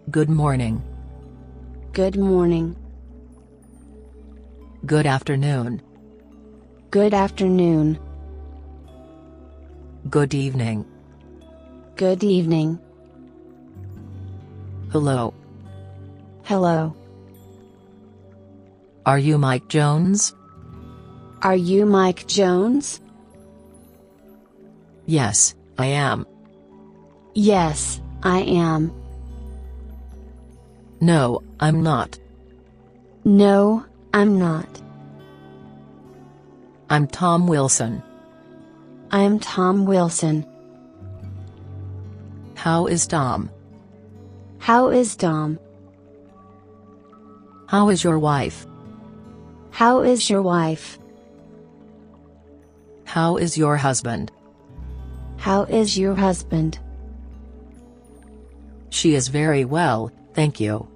Good morning. Good morning. Good afternoon. Good afternoon. Good evening. Good evening. Hello. Hello. Are you Mike Jones? Are you Mike Jones? Yes, I am. Yes, I am. No, I'm not. No, I'm not. I'm Tom Wilson. I'm Tom Wilson. How is Tom? How is Tom? How is your wife? How is your wife? How is your husband? How is your husband? She is very well, thank you.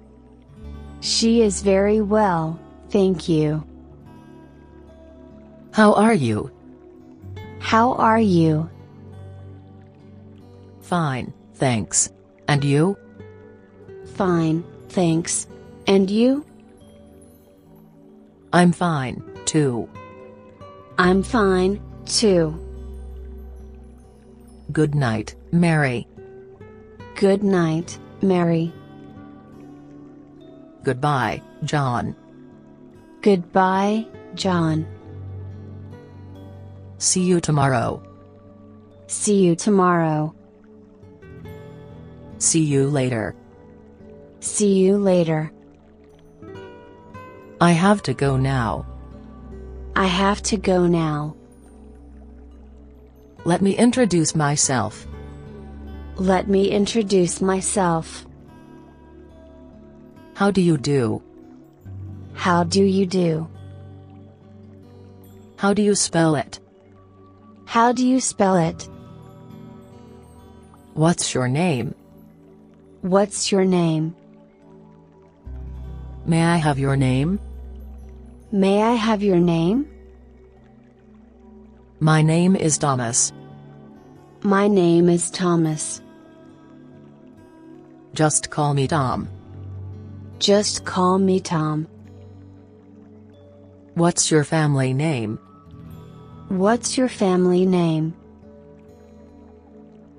She is very well, thank you. How are you? How are you? Fine, thanks. And you? Fine, thanks. And you? I'm fine, too. I'm fine, too. Good night, Mary. Good night, Mary. Goodbye, John. Goodbye, John. See you tomorrow. See you tomorrow. See you later. See you later. I have to go now. I have to go now. Let me introduce myself. Let me introduce myself. How do you do? How do you do? How do you spell it? How do you spell it? What's your name? What's your name? May I have your name? May I have your name? My name is Thomas. My name is Thomas. Just call me Tom. Just call me Tom. What's your family name? What's your family name?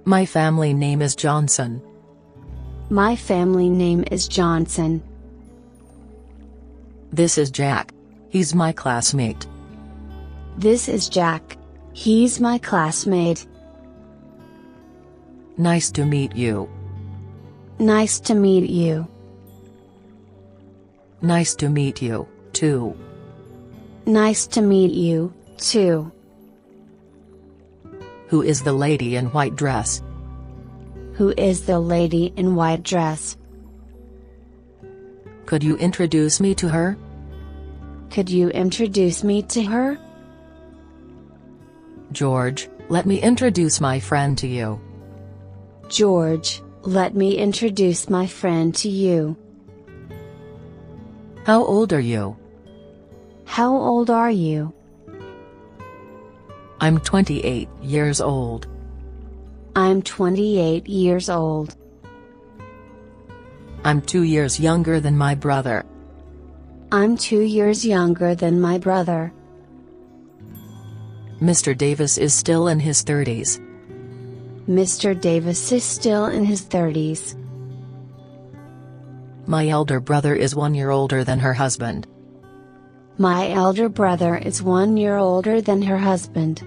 My family name is Johnson. My family name is Johnson. This is Jack. He's my classmate. This is Jack. He's my classmate. Nice to meet you. Nice to meet you. Nice to meet you, too. Nice to meet you, too. Who is the lady in white dress? Who is the lady in white dress? Could you introduce me to her? Could you introduce me to her? George, let me introduce my friend to you. George, let me introduce my friend to you. How old are you? How old are you? I'm 28 years old. I'm 28 years old. I'm 2 years younger than my brother. I'm 2 years younger than my brother. Mr. Davis is still in his 30s. Mr. Davis is still in his 30s. My elder brother is 1 year older than her husband. My elder brother is 1 year older than her husband.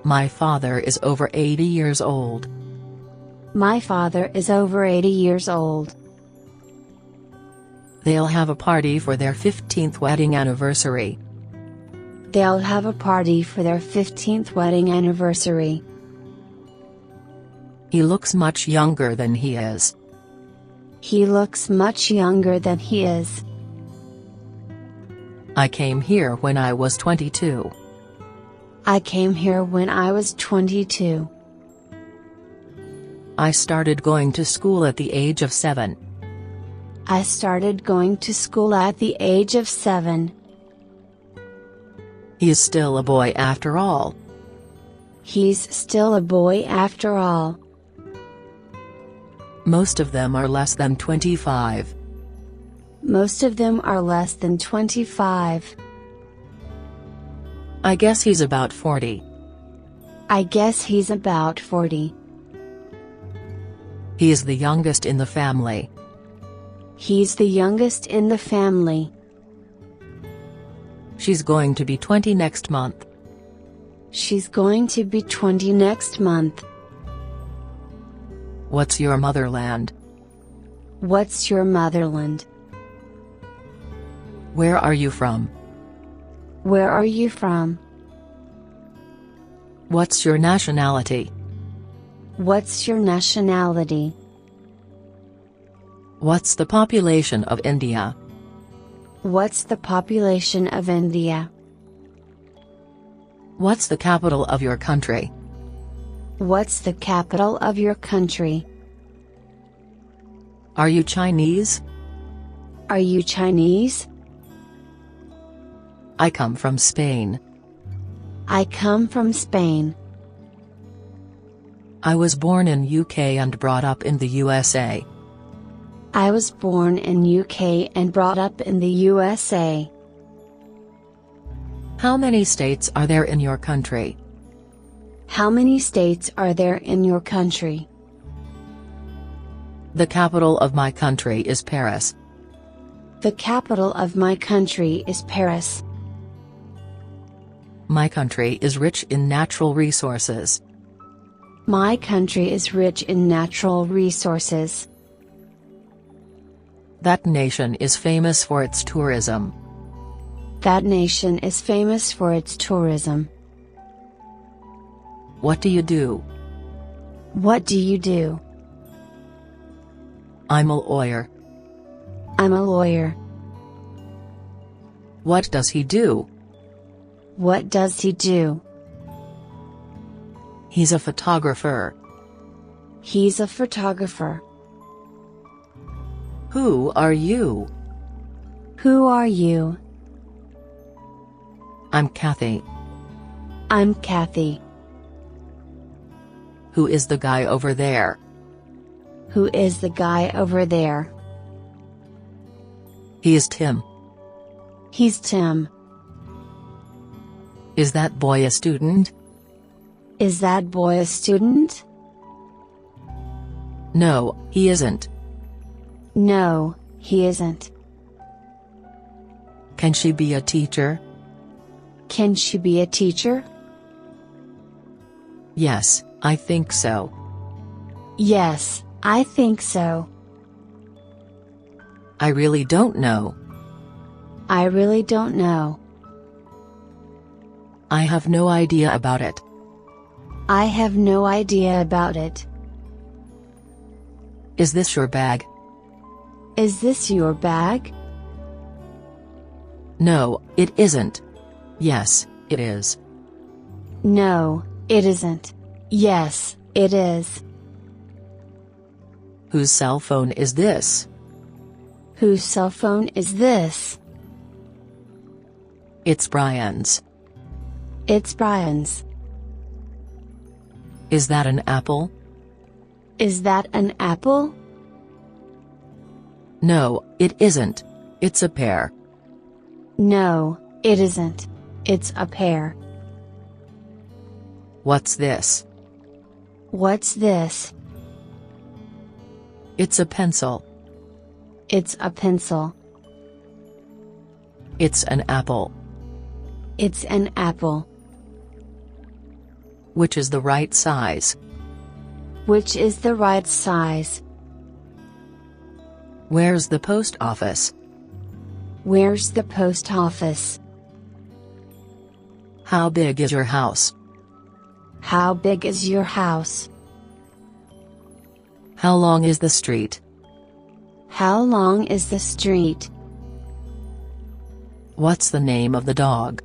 My father is over 80 years old. My father is over 80 years old. They'll have a party for their 15th wedding anniversary. They'll have a party for their 15th wedding anniversary. He looks much younger than he is. He looks much younger than he is. I came here when I was 22. I came here when I was 22. I started going to school at the age of 7. I started going to school at the age of 7. He is still a boy after all. He's still a boy after all. Most of them are less than 25. Most of them are less than 25. I guess he's about 40. I guess he's about 40. He is the youngest in the family. He's the youngest in the family. She's going to be 20 next month. She's going to be 20 next month. What's your motherland? What's your motherland? Where are you from? Where are you from? What's your nationality? What's your nationality? What's the population of India? What's the population of India? What's the capital of your country? What's the capital of your country? Are you Chinese? Are you Chinese? I come from Spain. I come from Spain. I was born in UK and brought up in the USA. I was born in UK and brought up in the USA. How many states are there in your country? How many states are there in your country? The capital of my country is Paris. The capital of my country is Paris. My country is rich in natural resources. My country is rich in natural resources. That nation is famous for its tourism. That nation is famous for its tourism. What do you do? What do you do? I'm a lawyer. I'm a lawyer. What does he do? What does he do? He's a photographer. He's a photographer. Who are you? Who are you? I'm Kathy. I'm Kathy. Who is the guy over there? Who is the guy over there? He is Tim. He's Tim. Is that boy a student? Is that boy a student? No, he isn't. No, he isn't. Can she be a teacher? Can she be a teacher? Yes, I think so. Yes, I think so. I really don't know. I really don't know. I have no idea about it. I have no idea about it. Is this your bag? Is this your bag? No, it isn't. Yes, it is. No, it isn't. Yes, it is. Whose cell phone is this? Whose cell phone is this? It's Brian's. It's Brian's. Is that an apple? Is that an apple? No, it isn't. It's a pear. No, it isn't. It's a pear. What's this? What's this? It's a pencil. It's a pencil. It's an apple. It's an apple. Which is the right size? Which is the right size? Where's the post office? Where's the post office? How big is your house? How big is your house? How long is the street? How long is the street? What's the name of the dog?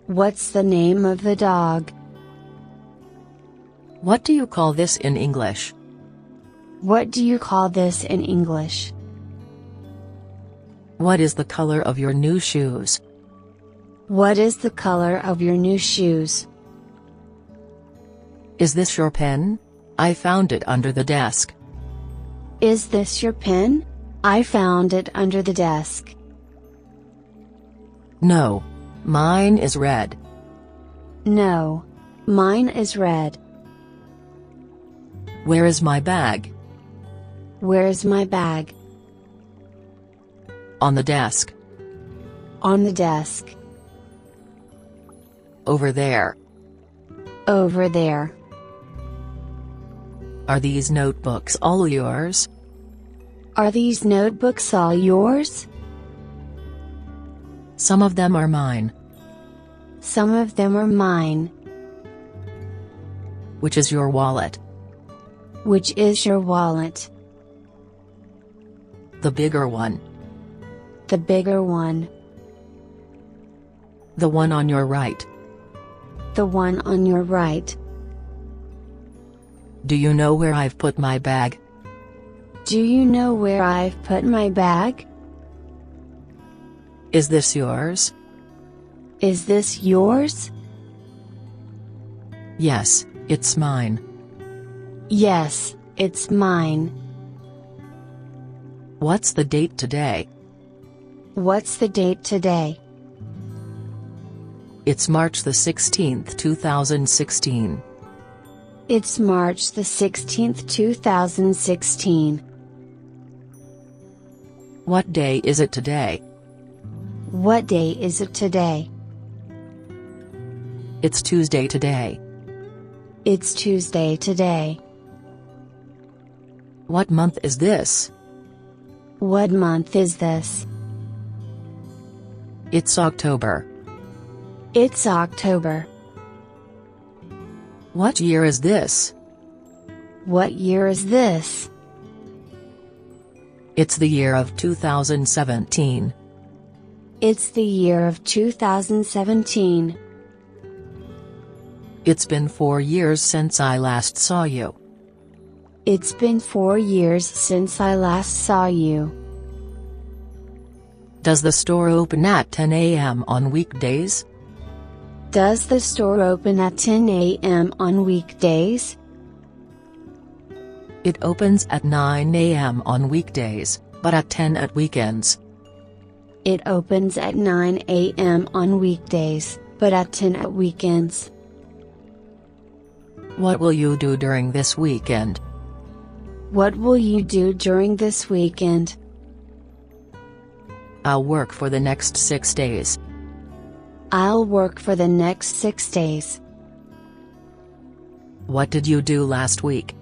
What's the name of the dog? What do you call this in English? What do you call this in English? What is the color of your new shoes? What is the color of your new shoes? Is this your pen? I found it under the desk. Is this your pen? I found it under the desk. No. Mine is red. No. Mine is red. Where is my bag? Where's my bag? On the desk. On the desk. Over there. Over there. Are these notebooks all yours? Are these notebooks all yours? Some of them are mine. Some of them are mine. Which is your wallet? Which is your wallet? The bigger one. The bigger one. The one on your right. The one on your right. Do you know where I've put my bag? Do you know where I've put my bag? Is this yours? Is this yours? Yes, it's mine. Yes, it's mine. What's the date today? What's the date today? It's March the 16th, 2016. It's March the 16th, 2016. What day is it today? What day is it today? It's Tuesday today. It's Tuesday today. What month is this? What month is this? It's October. It's October. What year is this? What year is this? It's the year of 2017. It's the year of 2017. It's been 4 years since I last saw you. It's been 4 years since I last saw you. Does the store open at 10 a.m. on weekdays? Does the store open at 10 a.m. on weekdays? It opens at 9 a.m. on weekdays, but at 10 at weekends. It opens at 9 a.m. on weekdays, but at 10 at weekends. What will you do during this weekend? What will you do during this weekend? I'll work for the next 6 days. I'll work for the next 6 days. What did you do last week?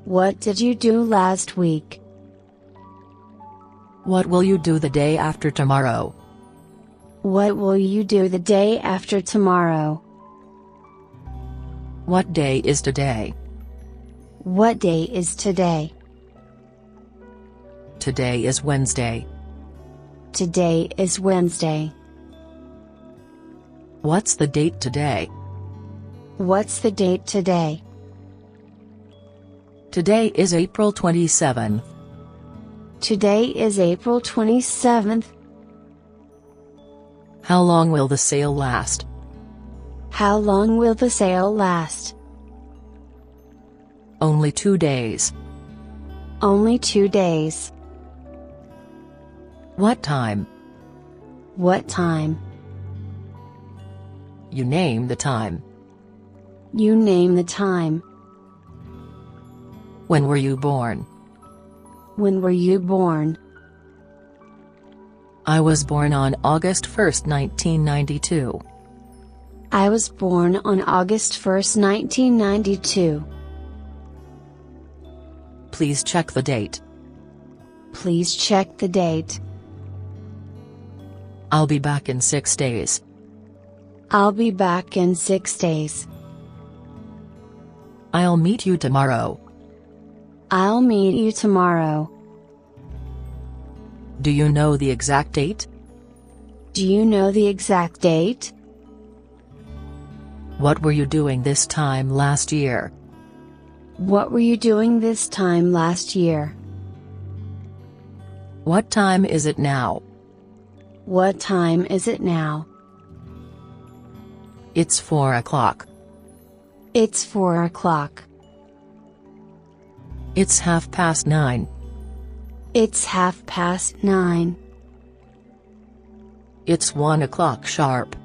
What did you do last week? What will you do the day after tomorrow? What will you do the day after tomorrow? What day is today? What day is today? Today is Wednesday. Today is Wednesday. What's the date today? What's the date today? Today is April 27th. Today is April 27th. How long will the sale last? How long will the sale last? Only 2 days. Only 2 days. What time? What time? You name the time. You name the time. When were you born? When were you born? I was born on August 1st, 1992. I was born on August 1st, 1992. Please check the date. Please check the date. I'll be back in 6 days. I'll be back in 6 days. I'll meet you tomorrow. I'll meet you tomorrow. Do you know the exact date? Do you know the exact date? What were you doing this time last year? What were you doing this time last year? What time is it now? What time is it now? It's 4 o'clock. It's 4 o'clock. It's 9:30. It's 9:30. It's 1 o'clock sharp.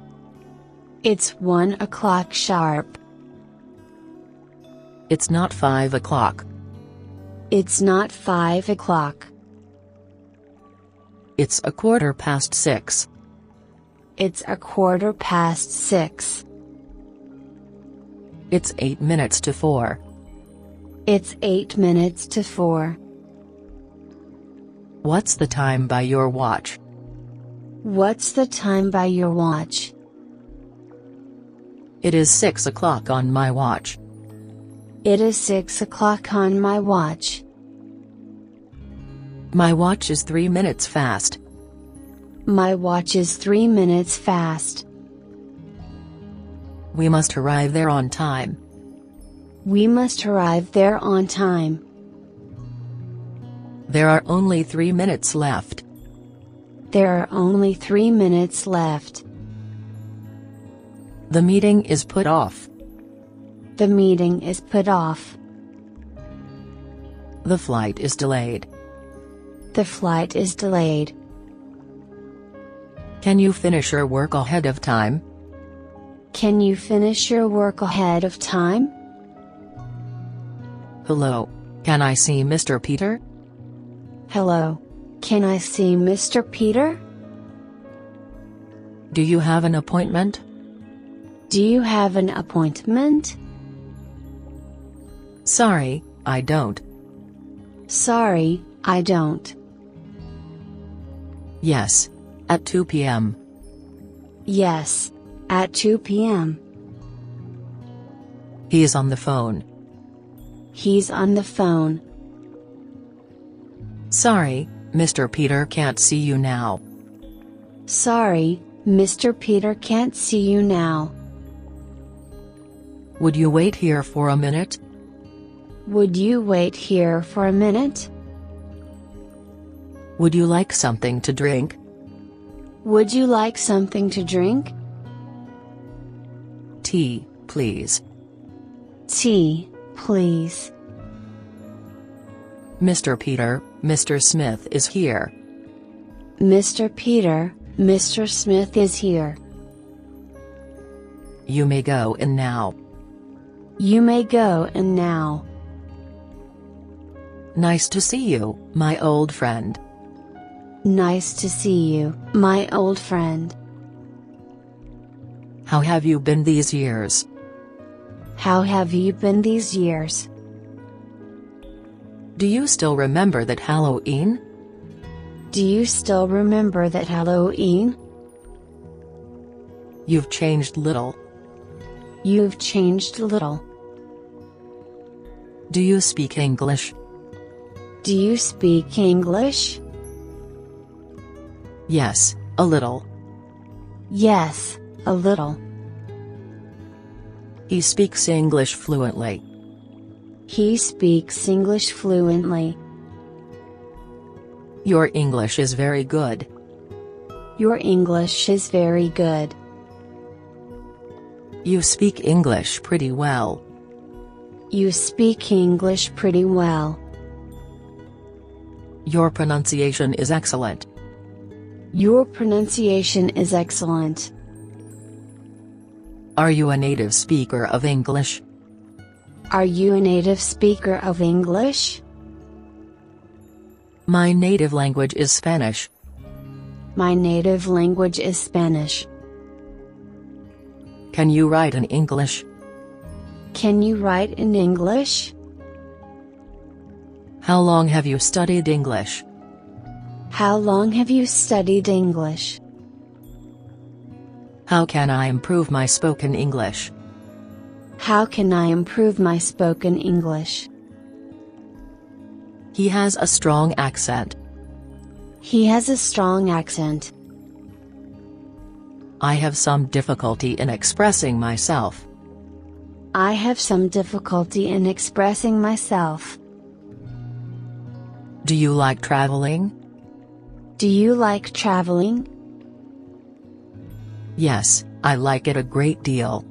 It's 1 o'clock sharp. It's not 5 o'clock. It's not 5 o'clock. It's 6:15. It's 6:15. It's 8 minutes to 4. It's 8 minutes to 4. What's the time by your watch? What's the time by your watch? It is 6 o'clock on my watch. It is 6 o'clock on my watch. My watch is 3 minutes fast. My watch is 3 minutes fast. We must arrive there on time. We must arrive there on time. There are only 3 minutes left. There are only 3 minutes left. The meeting is put off. The meeting is put off. The flight is delayed. The flight is delayed. Can you finish your work ahead of time? Can you finish your work ahead of time? Hello, can I see Mr. Peter? Hello, can I see Mr. Peter? Do you have an appointment? Do you have an appointment? Sorry, I don't. Sorry, I don't. Yes, at 2 p.m. Yes, at 2 p.m. He is on the phone. He's on the phone. Sorry, Mr. Peter can't see you now. Sorry, Mr. Peter can't see you now. Would you wait here for a minute? Would you wait here for a minute? Would you like something to drink? Would you like something to drink? Tea, please. Tea, please. Mr. Peter, Mr. Smith is here. Mr. Peter, Mr. Smith is here. You may go in now. You may go in now. Nice to see you, my old friend. Nice to see you, my old friend. How have you been these years? How have you been these years? Do you still remember that Halloween? Do you still remember that Halloween? You've changed little. You've changed little. Do you speak English? Do you speak English? Yes, a little. Yes, a little. He speaks English fluently. He speaks English fluently. Your English is very good. Your English is very good. You speak English pretty well. You speak English pretty well. Your pronunciation is excellent. Your pronunciation is excellent. Are you a native speaker of English? Are you a native speaker of English? My native language is Spanish. My native language is Spanish. Can you write in English? Can you write in English? How long have you studied English? How long have you studied English? How can I improve my spoken English? How can I improve my spoken English? He has a strong accent. He has a strong accent. I have some difficulty in expressing myself. I have some difficulty in expressing myself. Do you like traveling? Do you like traveling? Yes, I like it a great deal.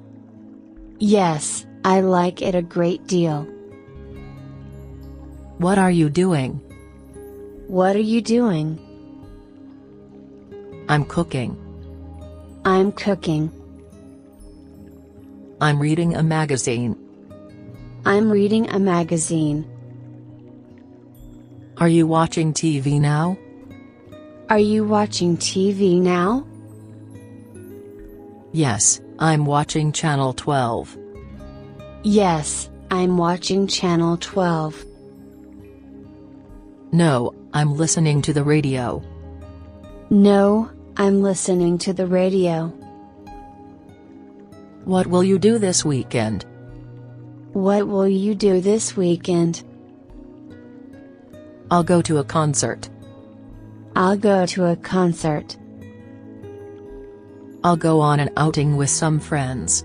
Yes, I like it a great deal. What are you doing? What are you doing? I'm cooking. I'm cooking. I'm reading a magazine. I'm reading a magazine. Are you watching TV now? Are you watching TV now? Yes, I'm watching Channel 12. Yes, I'm watching Channel 12. No, I'm listening to the radio. No, I'm listening to the radio. What will you do this weekend? What will you do this weekend? I'll go to a concert. I'll go to a concert. I'll go on an outing with some friends.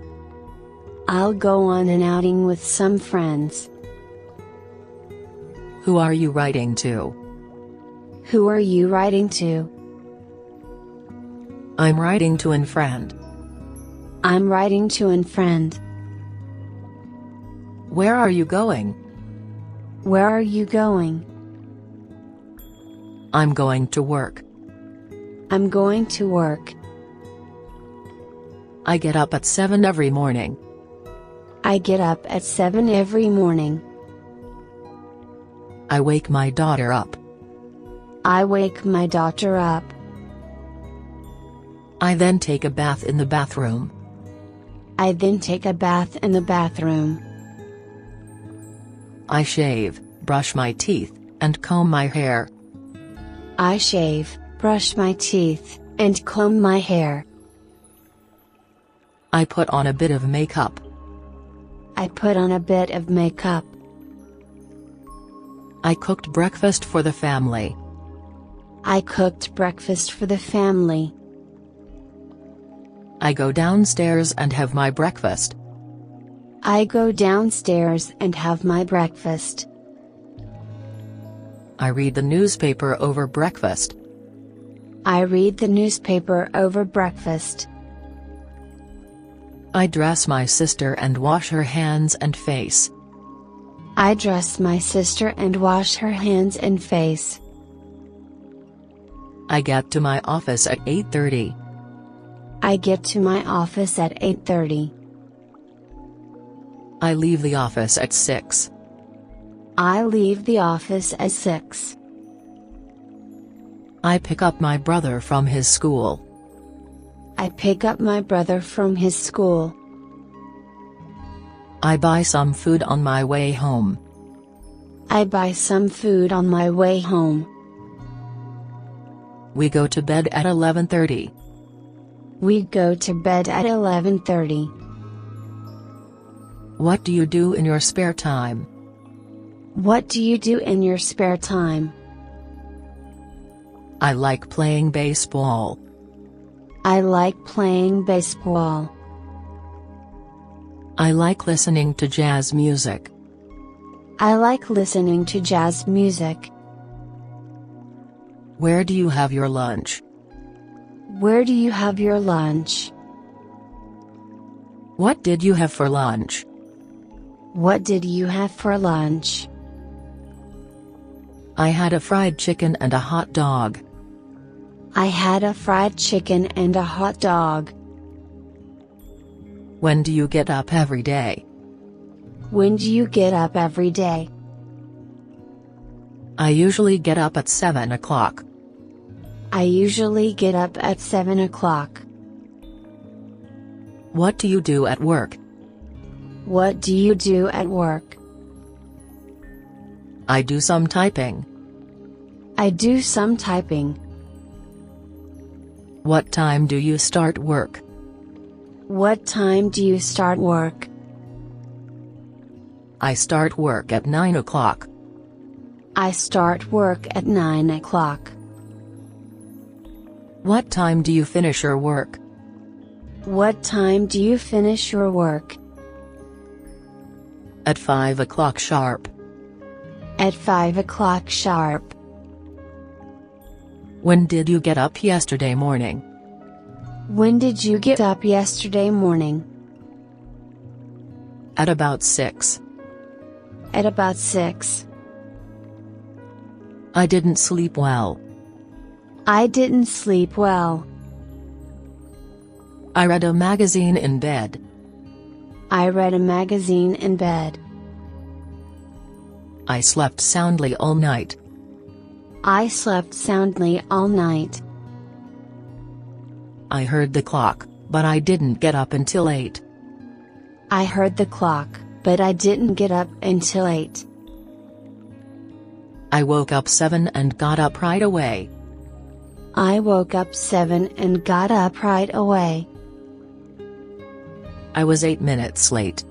I'll go on an outing with some friends. Who are you writing to? Who are you writing to? I'm writing to a friend. I'm writing to a friend. Where are you going? Where are you going? I'm going to work. I'm going to work. I get up at 7 every morning. I get up at 7 every morning. I wake my daughter up. I wake my daughter up. I then take a bath in the bathroom. I then take a bath in the bathroom. I shave, brush my teeth, and comb my hair. I shave, brush my teeth, and comb my hair. I put on a bit of makeup. I put on a bit of makeup. I cooked breakfast for the family. I cooked breakfast for the family. I go downstairs and have my breakfast. I go downstairs and have my breakfast. I read the newspaper over breakfast. I read the newspaper over breakfast. I dress my sister and wash her hands and face. I dress my sister and wash her hands and face. I get to my office at 8:30. I get to my office at 8:30. I leave the office at 6. I leave the office at 6. I pick up my brother from his school. I pick up my brother from his school. I buy some food on my way home. I buy some food on my way home. We go to bed at 11:30. We go to bed at 11:30. What do you do in your spare time? What do you do in your spare time? I like playing baseball. I like playing baseball. I like listening to jazz music. I like listening to jazz music. Where do you have your lunch? Where do you have your lunch? What did you have for lunch? What did you have for lunch? I had a fried chicken and a hot dog. I had a fried chicken and a hot dog. When do you get up every day? When do you get up every day? I usually get up at 7 o'clock. I usually get up at 7 o'clock. What do you do at work? What do you do at work? I do some typing. I do some typing. What time do you start work? What time do you start work? I start work at 9 o'clock. I start work at 9 o'clock. What time do you finish your work? What time do you finish your work? At 5 o'clock sharp. At 5 o'clock sharp. When did you get up yesterday morning? When did you get up yesterday morning? At about 6. At about 6. I didn't sleep well. I didn't sleep well. I read a magazine in bed. I read a magazine in bed. I slept soundly all night. I slept soundly all night. I heard the clock, but I didn't get up until 8. I heard the clock, but I didn't get up until 8. I woke up 7 and got up right away. I woke up 7 and got up right away. I was 8 minutes late.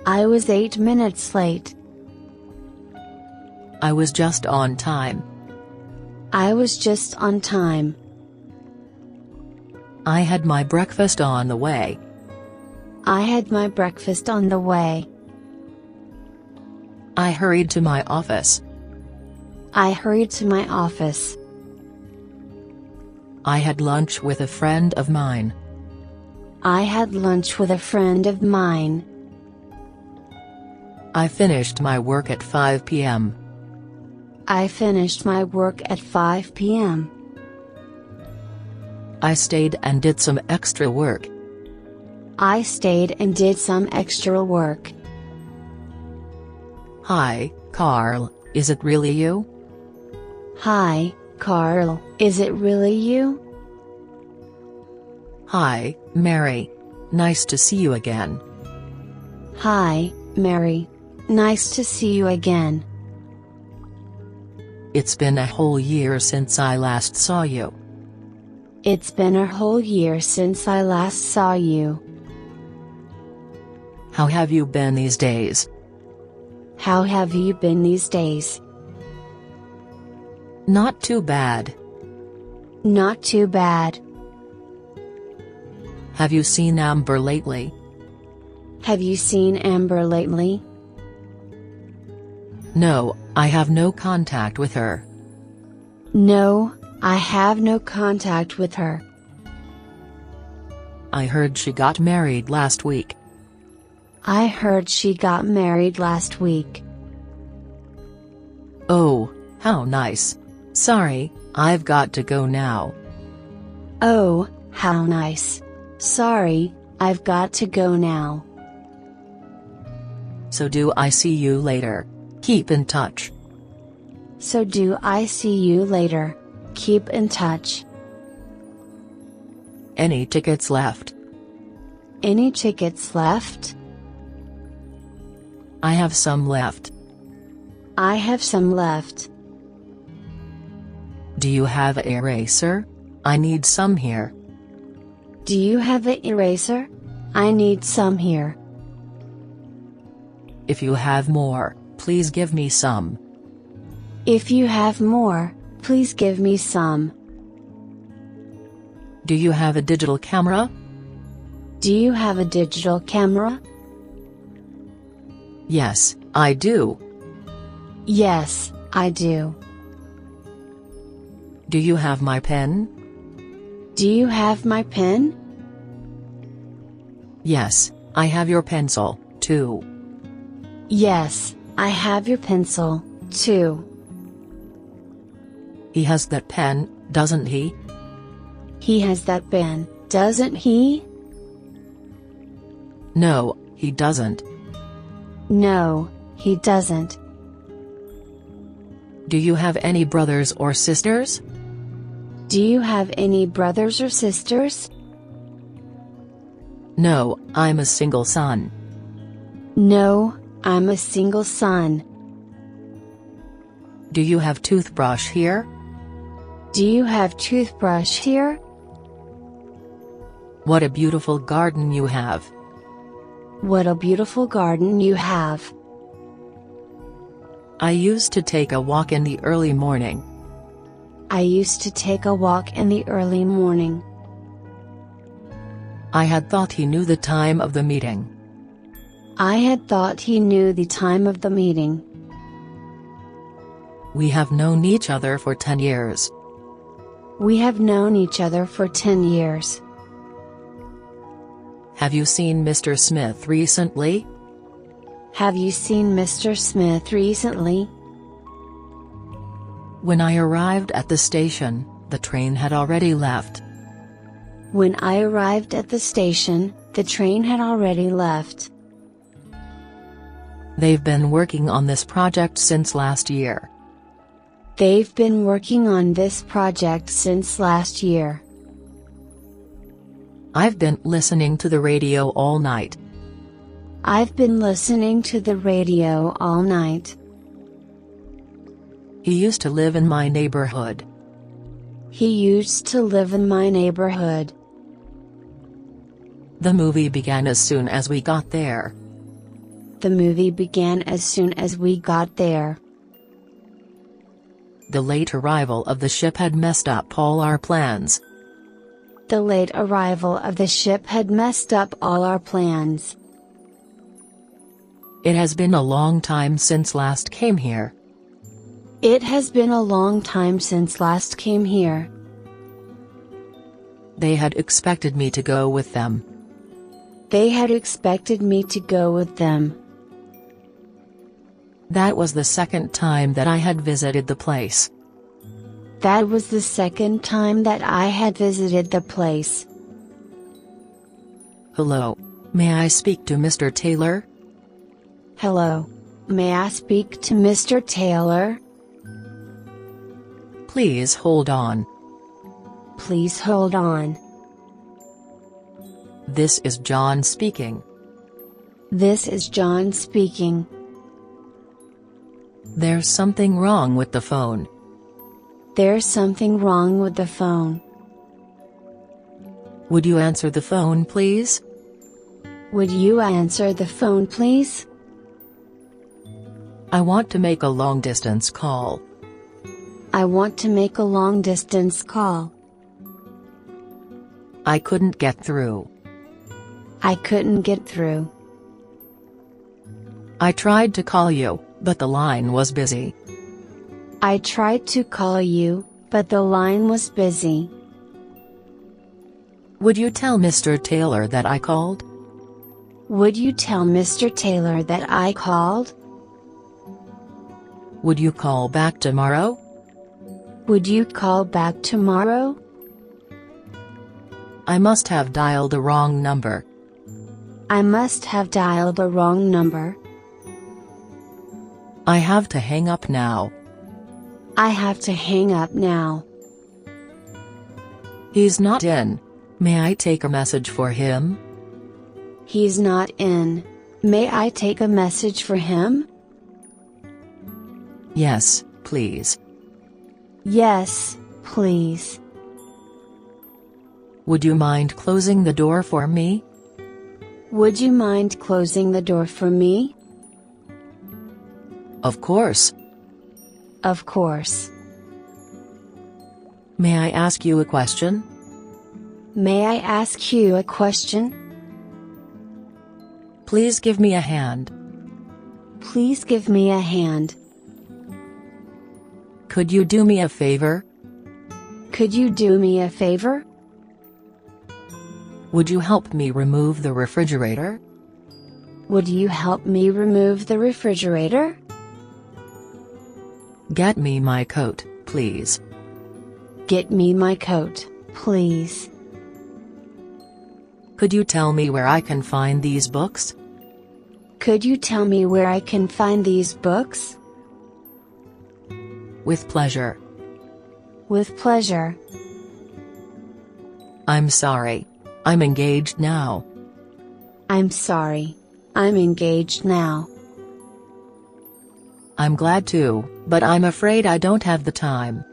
I was 8 minutes late. I was just on time. I was just on time. I had my breakfast on the way. I had my breakfast on the way. I hurried to my office. I hurried to my office. I had lunch with a friend of mine. I had lunch with a friend of mine. I finished my work at 5 p.m. I finished my work at 5 p.m. I stayed and did some extra work. I stayed and did some extra work. Hi, Carl, is it really you? Hi, Carl, is it really you? Hi, Mary. Nice to see you again. Hi, Mary. Nice to see you again. It's been a whole year since I last saw you. It's been a whole year since I last saw you. How have you been these days? How have you been these days? Not too bad. Not too bad. Have you seen Amber lately? Have you seen Amber lately? No, I have no contact with her. No, I have no contact with her. I heard she got married last week. I heard she got married last week. Oh, how nice. Sorry, I've got to go now. Oh, how nice. Sorry, I've got to go now. So do I see you later. Keep in touch. So do I see you later. Keep in touch. Any tickets left? Any tickets left? I have some left. I have some left. Do you have an eraser? I need some here. Do you have an eraser? I need some here. If you have more, please give me some. If you have more, please give me some. Do you have a digital camera? Do you have a digital camera? Yes, I do. Yes, I do. Do you have my pen? Do you have my pen? Yes, I have your pencil, too. Yes, I have your pencil, too. He has that pen, doesn't he? He has that pen, doesn't he? No, he doesn't. No, he doesn't. Do you have any brothers or sisters? Do you have any brothers or sisters? No, I'm a single son. No, I'm a single son. Do you have toothbrush here? Do you have toothbrush here? What a beautiful garden you have. What a beautiful garden you have. I used to take a walk in the early morning. I used to take a walk in the early morning. I had thought he knew the time of the meeting. I had thought he knew the time of the meeting. We have known each other for 10 years. We have known each other for 10 years. Have you seen Mr. Smith recently? Have you seen Mr. Smith recently? When I arrived at the station, the train had already left. When I arrived at the station, the train had already left. They've been working on this project since last year. They've been working on this project since last year. I've been listening to the radio all night. I've been listening to the radio all night. He used to live in my neighborhood. He used to live in my neighborhood. The movie began as soon as we got there. The movie began as soon as we got there. The late arrival of the ship had messed up all our plans. The late arrival of the ship had messed up all our plans. It has been a long time since last came here. It has been a long time since last came here. They had expected me to go with them. They had expected me to go with them. That was the second time that I had visited the place. That was the second time that I had visited the place. Hello. May I speak to Mr. Taylor? Hello. May I speak to Mr. Taylor? Please hold on. Please hold on. This is John speaking. This is John speaking. There's something wrong with the phone. There's something wrong with the phone. Would you answer the phone, please? Would you answer the phone, please? I want to make a long-distance call. I want to make a long-distance call. I couldn't get through. I couldn't get through. I tried to call you, but the line was busy. I tried to call you, but the line was busy. Would you tell Mr. Taylor that I called? Would you tell Mr. Taylor that I called? Would you call back tomorrow? Would you call back tomorrow? I must have dialed the wrong number. I must have dialed the wrong number. I have to hang up now. I have to hang up now. He's not in. May I take a message for him? He's not in. May I take a message for him? Yes, please. Yes, please. Would you mind closing the door for me? Would you mind closing the door for me? Of course. Of course. May I ask you a question? May I ask you a question? Please give me a hand. Please give me a hand. Could you do me a favor? Could you do me a favor? Would you help me remove the refrigerator? Would you help me remove the refrigerator? Get me my coat, please. Get me my coat, please. Could you tell me where I can find these books? Could you tell me where I can find these books? With pleasure. With pleasure. I'm sorry. I'm engaged now. I'm sorry. I'm engaged now. I'm glad to, but I'm afraid I don't have the time.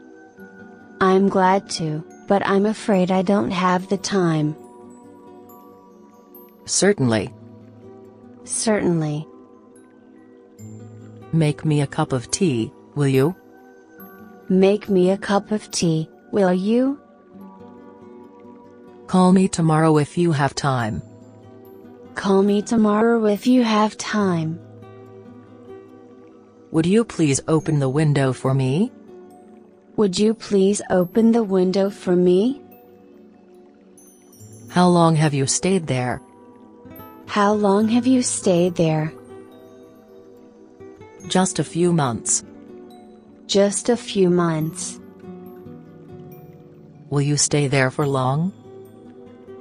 I'm glad to, but I'm afraid I don't have the time. Certainly. Certainly. Make me a cup of tea, will you? Make me a cup of tea, will you? Call me tomorrow if you have time. Call me tomorrow if you have time. Would you please open the window for me? Would you please open the window for me? How long have you stayed there? How long have you stayed there? Just a few months. just a few months. Will you stay there for long?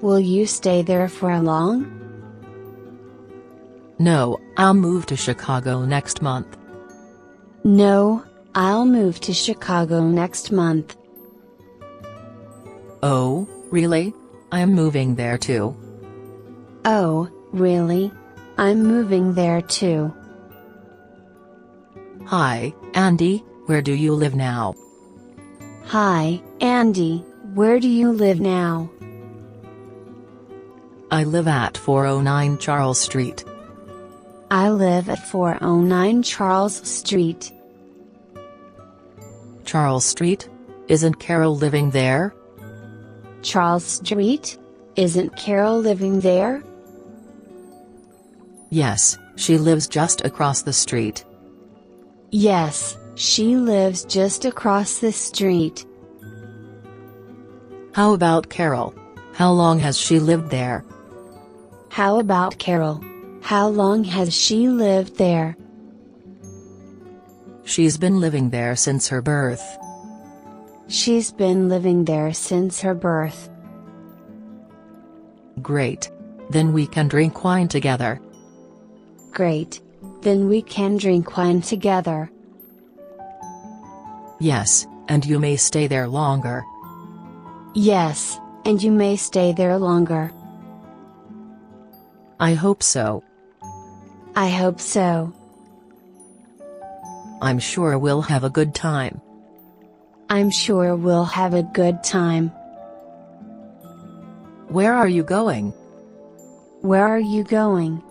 Will you stay there for long? No, I'll move to Chicago next month. No, I'll move to Chicago next month. Oh, really? I'm moving there too. Oh, really? I'm moving there too. Hi, Andy, where do you live now? Hi, Andy, where do you live now? I live at 409 Charles Street. I live at 409 Charles Street. Charles Street? Isn't Carol living there? Charles Street? Isn't Carol living there? Yes, she lives just across the street. Yes, she lives just across the street. How about Carol? How long has she lived there? How about Carol? How long has she lived there? She's been living there since her birth. She's been living there since her birth. Great. Then we can drink wine together. Great. Then we can drink wine together. Yes, and you may stay there longer. Yes, and you may stay there longer. I hope so. I hope so. I'm sure we'll have a good time. I'm sure we'll have a good time. Where are you going? Where are you going?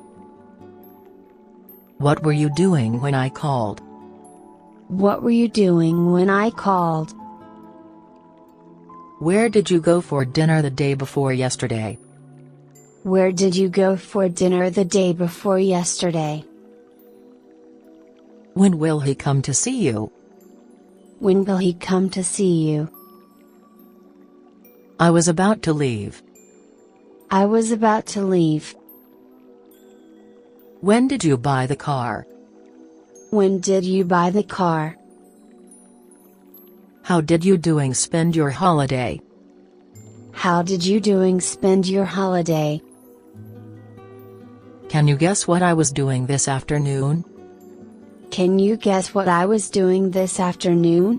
What were you doing when I called? What were you doing when I called? Where did you go for dinner the day before yesterday? Where did you go for dinner the day before yesterday? When will he come to see you? When will he come to see you? I was about to leave. I was about to leave. When did you buy the car? When did you buy the car? How did you doing spend your holiday? How did you doing spend your holiday? Can you guess what I was doing this afternoon? Can you guess what I was doing this afternoon?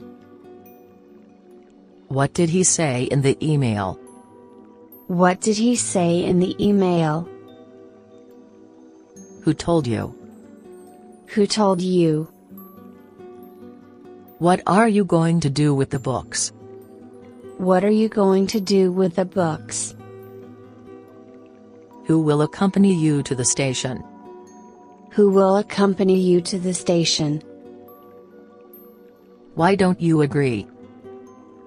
What did he say in the email? What did he say in the email? Who told you? Who told you? What are you going to do with the books? What are you going to do with the books? Who will accompany you to the station? Who will accompany you to the station? Why don't you agree?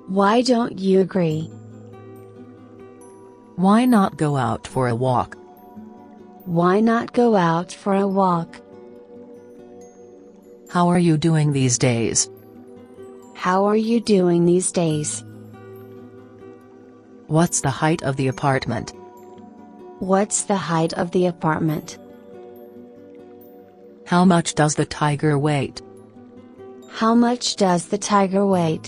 Why don't you agree? Why not go out for a walk? Why not go out for a walk? How are you doing these days? How are you doing these days? What's the height of the apartment? What's the height of the apartment? How much does the tiger weigh? How much does the tiger weigh?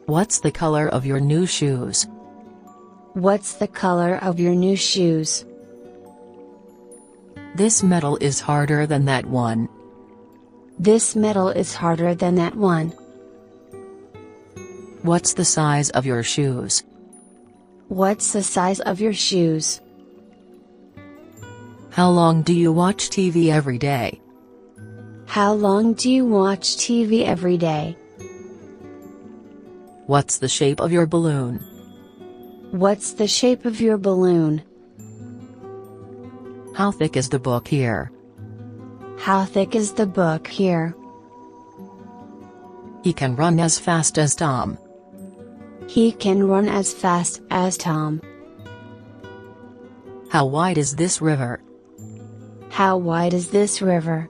What's the color of your new shoes? What's the color of your new shoes? This metal is harder than that one. This metal is harder than that one. What's the size of your shoes? What's the size of your shoes? How long do you watch TV every day? How long do you watch TV every day? What's the shape of your balloon? What's the shape of your balloon? How thick is the book here? How thick is the book here? He can run as fast as Tom. He can run as fast as Tom. How wide is this river? How wide is this river?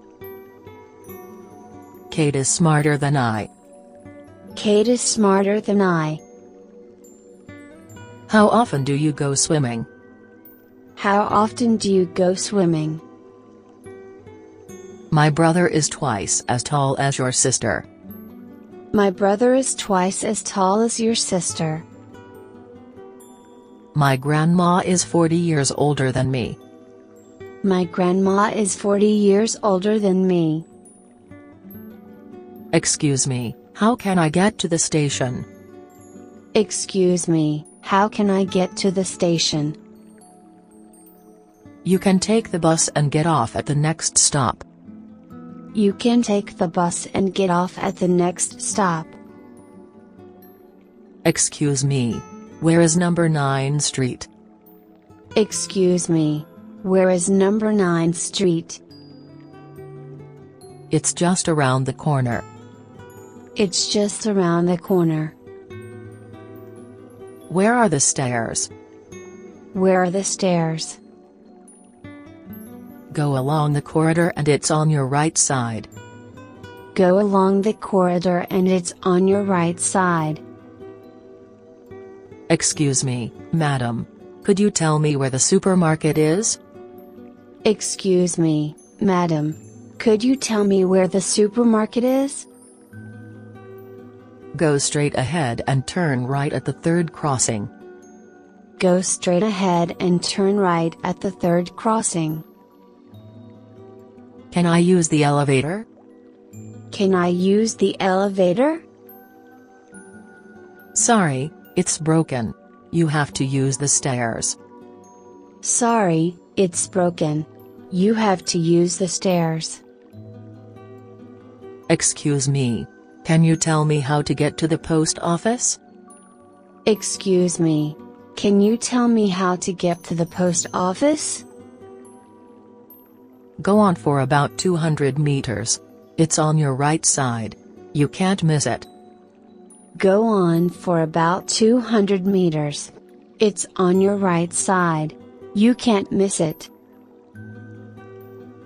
Kate is smarter than I. Kate is smarter than I. How often do you go swimming? How often do you go swimming? My brother is twice as tall as your sister. My brother is twice as tall as your sister. My grandma is 40 years older than me. My grandma is 40 years older than me. Excuse me, how can I get to the station? Excuse me, how can I get to the station? You can take the bus and get off at the next stop. You can take the bus and get off at the next stop. Excuse me, where is number 9 Street? Excuse me, where is number 9 Street? It's just around the corner. It's just around the corner. Where are the stairs? Where are the stairs? Go along the corridor and it's on your right side. Go along the corridor and it's on your right side. Excuse me, madam, could you tell me where the supermarket is? Excuse me, madam, could you tell me where the supermarket is? Go straight ahead and turn right at the 3rd crossing. Go straight ahead and turn right at the 3rd crossing. Can I use the elevator? Can I use the elevator? Sorry, it's broken. You have to use the stairs. Sorry, it's broken. You have to use the stairs. Excuse me, can you tell me how to get to the post office? Excuse me, can you tell me how to get to the post office? Go on for about 200 meters. It's on your right side. You can't miss it. Go on for about 200 meters. It's on your right side. You can't miss it.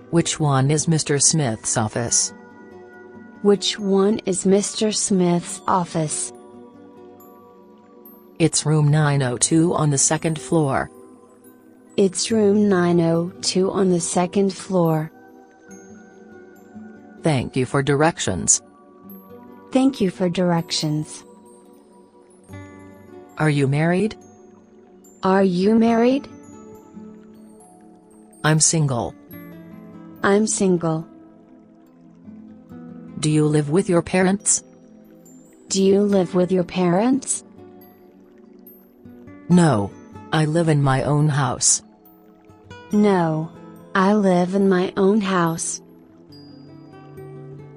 Which one is Mr. Smith's office? Which one is Mr. Smith's office? It's room 902 on the 2nd floor. It's room 902 on the 2nd floor. Thank you for directions. Thank you for directions. Are you married? Are you married? I'm single. I'm single. Do you live with your parents? Do you live with your parents? No, I live in my own house. No, I live in my own house.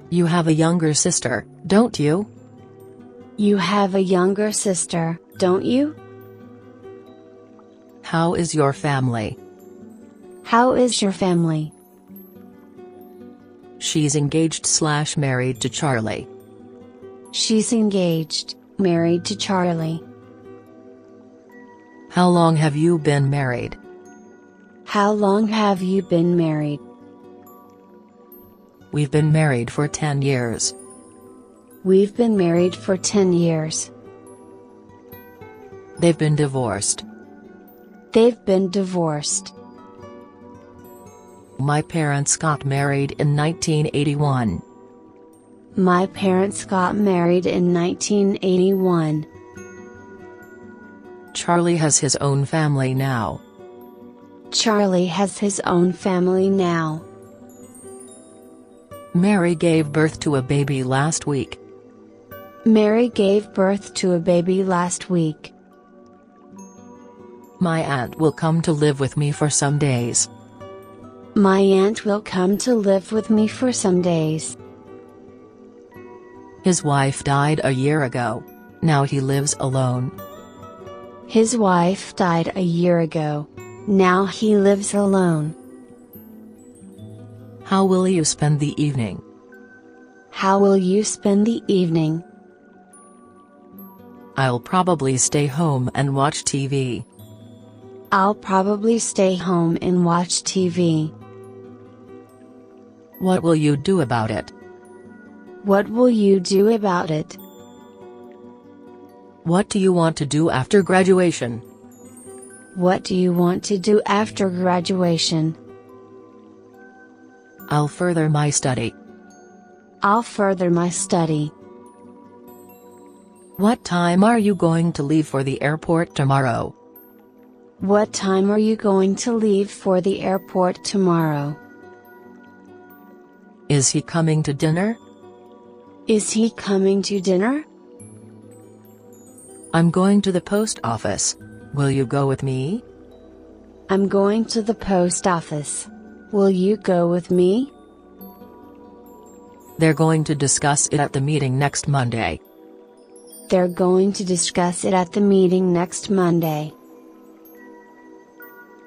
You have a younger sister, don't you? You have a younger sister, don't you? How is your family? How is your family? She's engaged/married to Charlie. She's engaged, married to Charlie. How long have you been married? How long have you been married? We've been married for 10 years. We've been married for 10 years. They've been divorced. They've been divorced. My parents got married in 1981. My parents got married in 1981. Charlie has his own family now. Charlie has his own family now. Mary gave birth to a baby last week. Mary gave birth to a baby last week. My aunt will come to live with me for some days. My aunt will come to live with me for some days. His wife died a year ago. Now he lives alone. His wife died a year ago. Now he lives alone. How will you spend the evening? How will you spend the evening? I'll probably stay home and watch TV. I'll probably stay home and watch TV. What will you do about it? What will you do about it? What do you want to do after graduation? What do you want to do after graduation? I'll further my study. I'll further my study. What time are you going to leave for the airport tomorrow? What time are you going to leave for the airport tomorrow? Is he coming to dinner? Is he coming to dinner? I'm going to the post office. Will you go with me? I'm going to the post office. Will you go with me? They're going to discuss it at the meeting next Monday. They're going to discuss it at the meeting next Monday.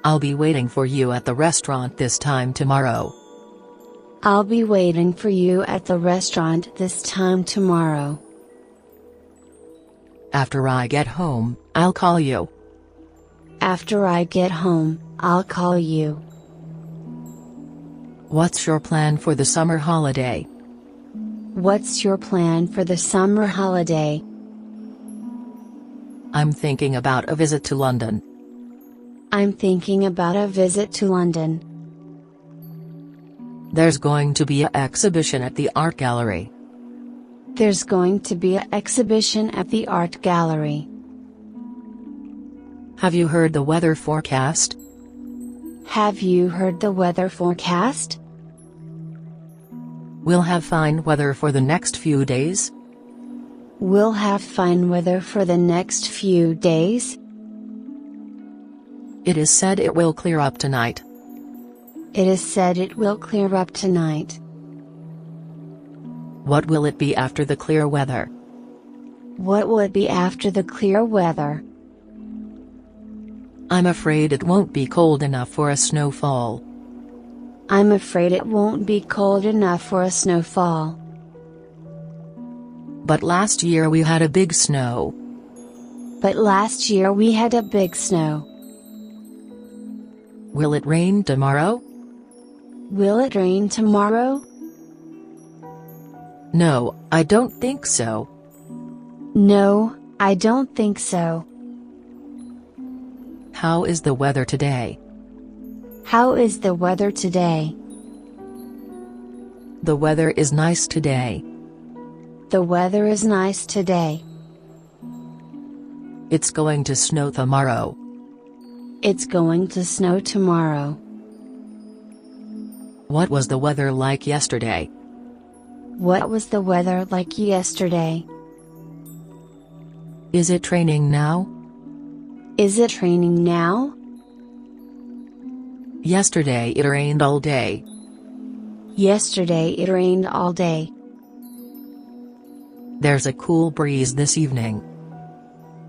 I'll be waiting for you at the restaurant this time tomorrow. I'll be waiting for you at the restaurant this time tomorrow. After I get home, I'll call you. After I get home, I'll call you. What's your plan for the summer holiday? What's your plan for the summer holiday? I'm thinking about a visit to London. I'm thinking about a visit to London. There's going to be an exhibition at the art gallery. There's going to be an exhibition at the art gallery. Have you heard the weather forecast? Have you heard the weather forecast? We'll have fine weather for the next few days. We'll have fine weather for the next few days. It is said it will clear up tonight. It is said it will clear up tonight. What will it be after the clear weather? What will it be after the clear weather? I'm afraid it won't be cold enough for a snowfall. I'm afraid it won't be cold enough for a snowfall. But last year we had a big snow. But last year we had a big snow. Will it rain tomorrow? Will it rain tomorrow? No, I don't think so. No, I don't think so. How is the weather today? How is the weather today? The weather is nice today. The weather is nice today. It's going to snow tomorrow. It's going to snow tomorrow. What was the weather like yesterday? What was the weather like yesterday? Is it raining now? Is it raining now? Yesterday it rained all day. Yesterday it rained all day. There's a cool breeze this evening.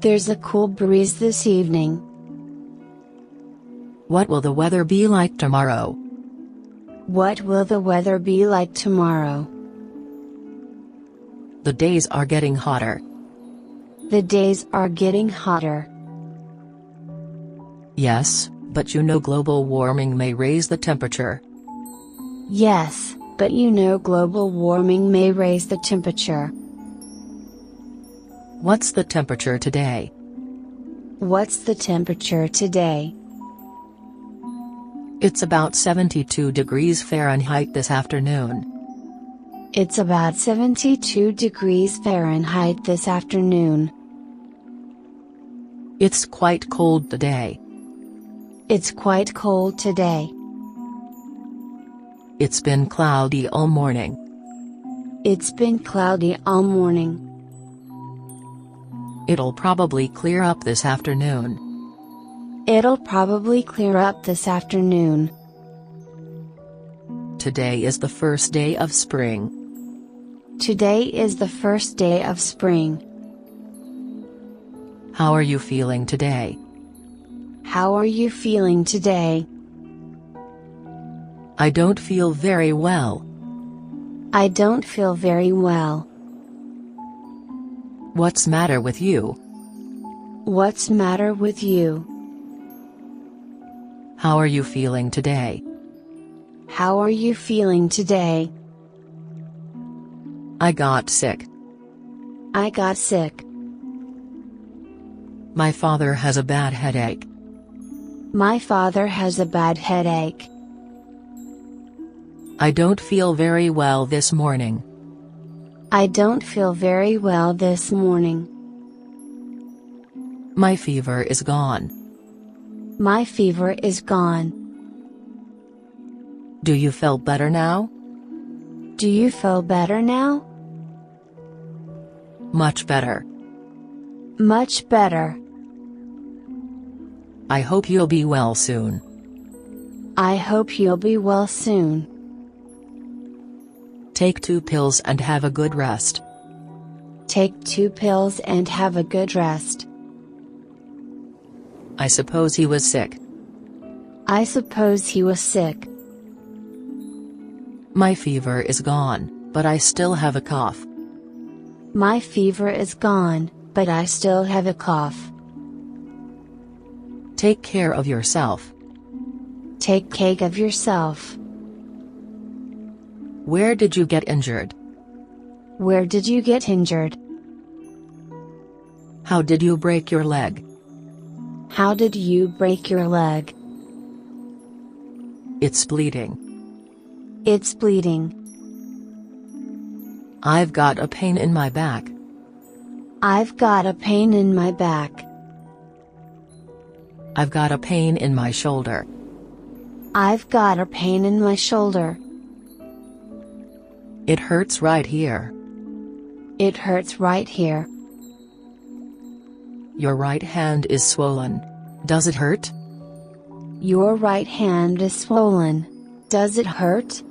There's a cool breeze this evening. What will the weather be like tomorrow? What will the weather be like tomorrow? The days are getting hotter. The days are getting hotter. Yes, but you know global warming may raise the temperature. Yes, but you know global warming may raise the temperature. What's the temperature today? What's the temperature today? It's about 72 degrees Fahrenheit this afternoon. It's about 72 degrees Fahrenheit this afternoon. It's quite cold today. It's quite cold today. It's been cloudy all morning. It's been cloudy all morning. It'll probably clear up this afternoon. It'll probably clear up this afternoon. Today is the first day of spring. Today is the first day of spring. How are you feeling today? How are you feeling today? I don't feel very well. I don't feel very well. What's matter with you? What's matter with you? How are you feeling today? How are you feeling today? I got sick. I got sick. My father has a bad headache. My father has a bad headache. I don't feel very well this morning. I don't feel very well this morning. My fever is gone. My fever is gone. Do you feel better now? Do you feel better now? Much better. Much better. I hope you'll be well soon. I hope you'll be well soon. Take 2 pills and have a good rest. Take 2 pills and have a good rest. I suppose he was sick. I suppose he was sick. My fever is gone, but I still have a cough. My fever is gone, but I still have a cough. Take care of yourself. Take care of yourself. Where did you get injured? Where did you get injured? How did you break your leg? How did you break your leg? It's bleeding. It's bleeding. I've got a pain in my back. I've got a pain in my back. I've got a pain in my shoulder. I've got a pain in my shoulder. It hurts right here. It hurts right here. Your right hand is swollen. Does it hurt? Your right hand is swollen. Does it hurt?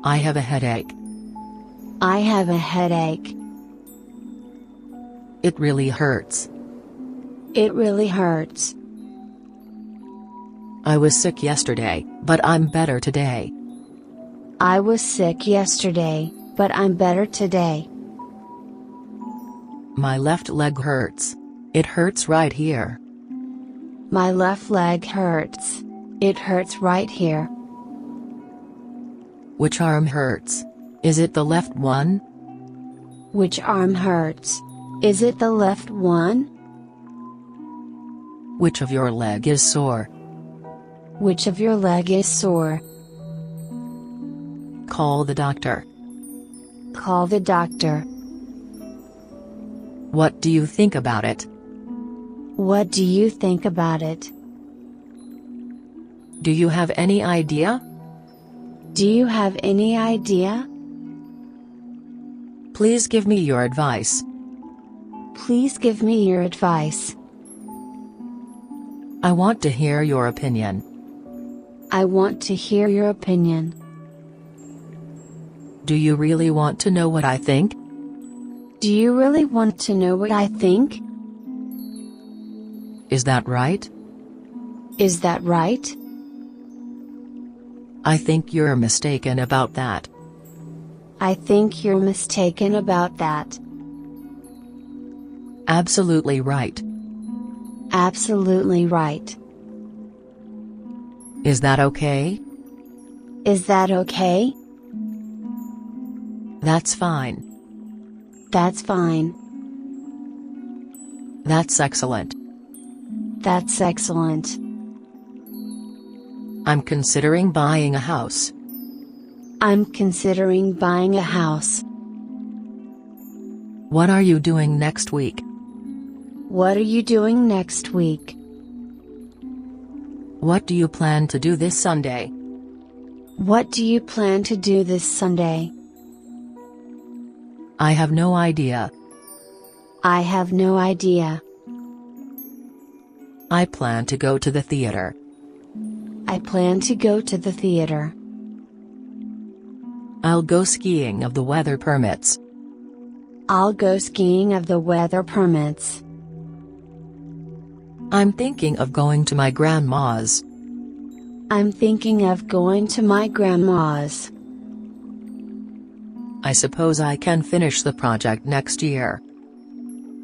I have a headache. I have a headache. It really hurts. It really hurts. I was sick yesterday, but I'm better today. I was sick yesterday, but I'm better today. My left leg hurts. It hurts right here. My left leg hurts. It hurts right here. Which arm hurts? Is it the left one? Which arm hurts? Is it the left one? Which of your leg is sore? Which of your leg is sore? Call the doctor. Call the doctor. What do you think about it? What do you think about it? Do you have any idea? Do you have any idea? Please give me your advice. Please give me your advice. I want to hear your opinion. I want to hear your opinion. Do you really want to know what I think? Do you really want to know what I think? Is that right? Is that right? I think you're mistaken about that. I think you're mistaken about that. Absolutely right. Absolutely right. Is that okay? Is that okay? That's fine. That's fine. That's excellent. That's excellent. I'm considering buying a house. I'm considering buying a house. What are you doing next week? What are you doing next week? What do you plan to do this Sunday? What do you plan to do this Sunday? I have no idea. I have no idea. I plan to go to the theater. I plan to go to the theater. I'll go skiing if the weather permits. I'll go skiing if the weather permits. I'm thinking of going to my grandma's. I'm thinking of going to my grandma's. I suppose I can finish the project next year.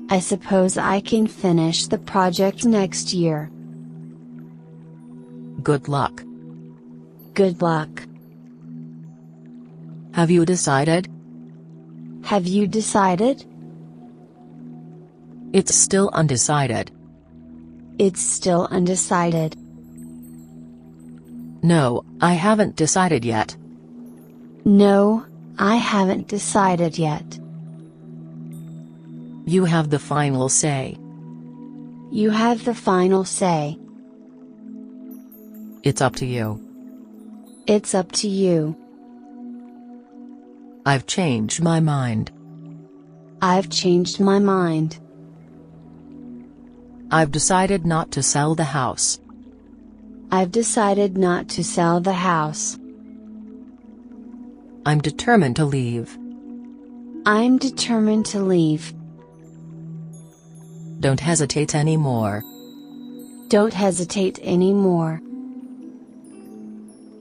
I suppose I can finish the project next year. Good luck. Good luck. Have you decided? Have you decided? It's still undecided. It's still undecided. No, I haven't decided yet. No, I haven't decided yet. You have the final say. You have the final say. It's up to you. It's up to you. I've changed my mind. I've changed my mind. I've decided not to sell the house. I've decided not to sell the house. I'm determined to leave. I'm determined to leave. Don't hesitate anymore. Don't hesitate anymore.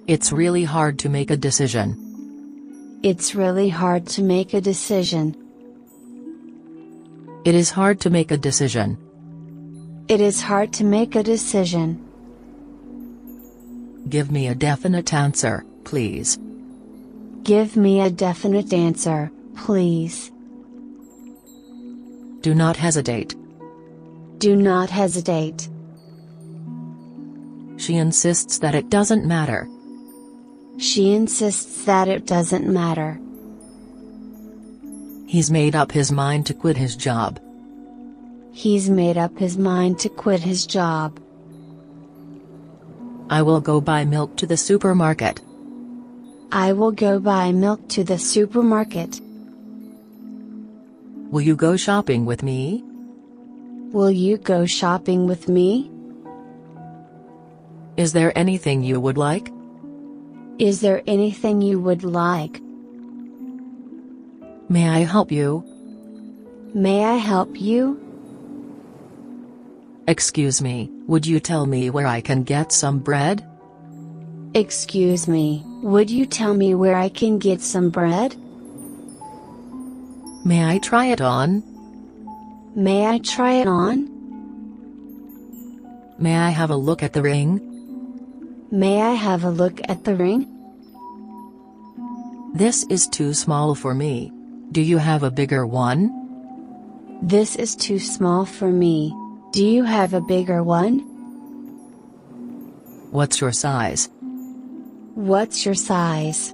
It's really hard to make a decision. It's really hard to make a decision. It is hard to make a decision. It is hard to make a decision. Give me a definite answer, please. Give me a definite answer, please. Do not hesitate. Do not hesitate. She insists that it doesn't matter. She insists that it doesn't matter. He's made up his mind to quit his job. He's made up his mind to quit his job. I will go buy milk to the supermarket. I will go buy milk to the supermarket. Will you go shopping with me? Will you go shopping with me? Is there anything you would like? Is there anything you would like? May I help you? May I help you? Excuse me, would you tell me where I can get some bread? Excuse me, would you tell me where I can get some bread? May I try it on? May I try it on? May I have a look at the ring? May I have a look at the ring? This is too small for me. Do you have a bigger one? This is too small for me. Do you have a bigger one? What's your size? What's your size?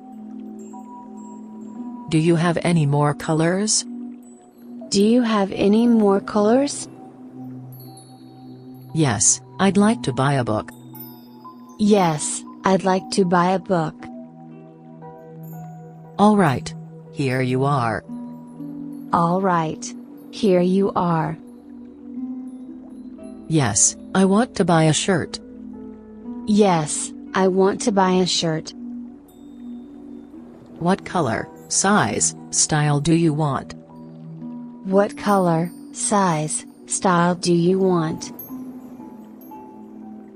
Do you have any more colors? Do you have any more colors? Yes, I'd like to buy a book. Yes, I'd like to buy a book. All right. Here you are. All right. Here you are. Yes, I want to buy a shirt. Yes, I want to buy a shirt. What color, size, style do you want? What color, size, style do you want?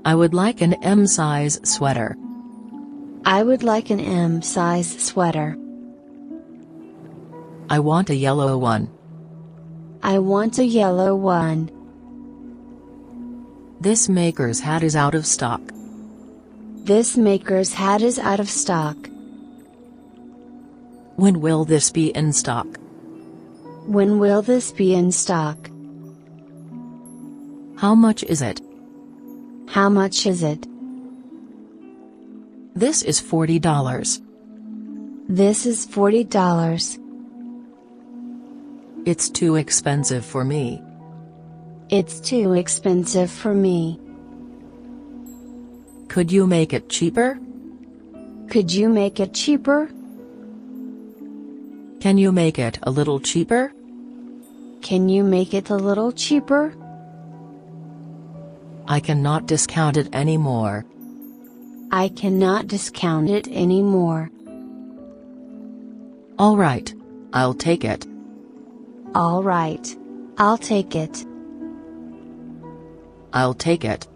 I would like an M-size sweater. I would like an M-size sweater. I want a yellow one. I want a yellow one. This maker's hat is out of stock. This maker's hat is out of stock. When will this be in stock? When will this be in stock? How much is it? How much is it? This is $40. This is $40. It's too expensive for me. It's too expensive for me. Could you make it cheaper? Could you make it cheaper? Can you make it a little cheaper? Can you make it a little cheaper? I cannot discount it anymore. I cannot discount it anymore. All right. I'll take it. All right. I'll take it. I'll take it.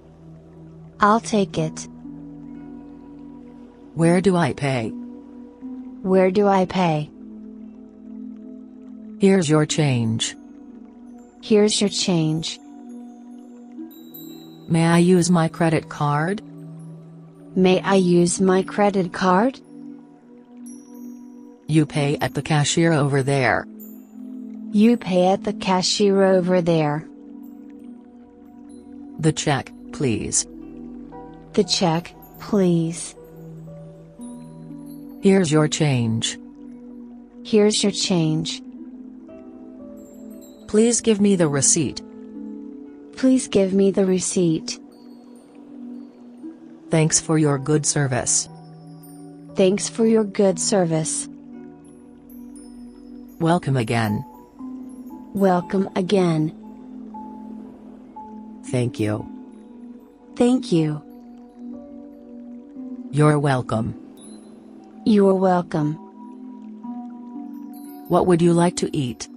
I'll take it. Where do I pay? Where do I pay? Here's your change. Here's your change. May I use my credit card? May I use my credit card? You pay at the cashier over there. You pay at the cashier over there. The check, please. The check, please. Here's your change. Here's your change. Please give me the receipt. Please give me the receipt. Thanks for your good service. Thanks for your good service. Welcome again. Welcome again. Thank you. Thank you. You're welcome. You are welcome. What would you like to eat?